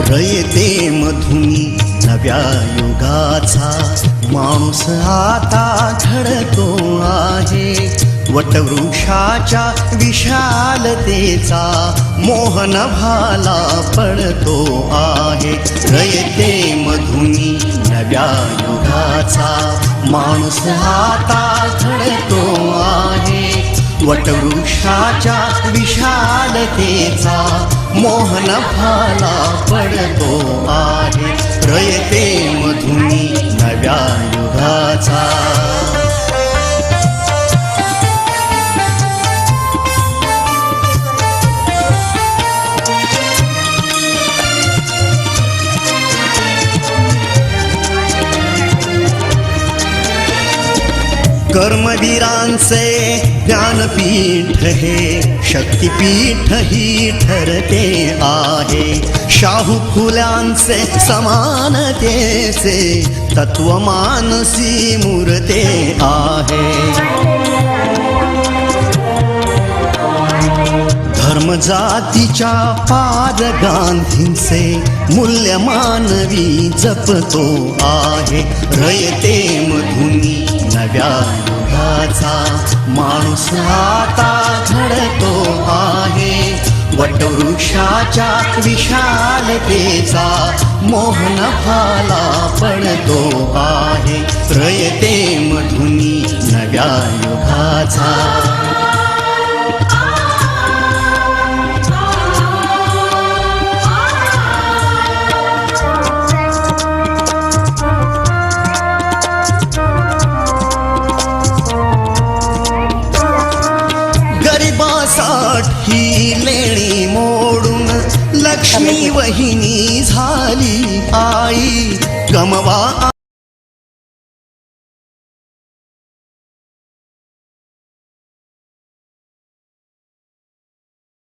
रयते मधुनी नव्या युगाचा माणूस आता घडतो आहे. वटवृक्षाच्या विशालतेचा मोहन भाला पडतो आहे. रयते मधुनी नव्या युगाचा माणूस आता घडतो आहे. वटवृक्षाच्या विशालतेचा मोहन भाला पडतो आहे. रयते मधुनी नव्या युगाचा. कर्मवीरांचे ज्ञानपीठ हे शक्तिपीठ ही ठरते आहे. शाहू फुल्यांचे समानतेचे तत्व मानसी मूर्ते आहे. धर्म जातीच्या पाद गांधींचे मूल्य मानवी जपतो आहे. रयते मधुनी नव्या युगाचा माणूस आता घडतो आहे. वटवृक्षाच्या विशालतेचा मोहन भाला पडतो आहे. रयते मधुनी नव्या युगाचा. ही लेणी मोडून लक्ष्मी वहिनी झाली आई. गमवा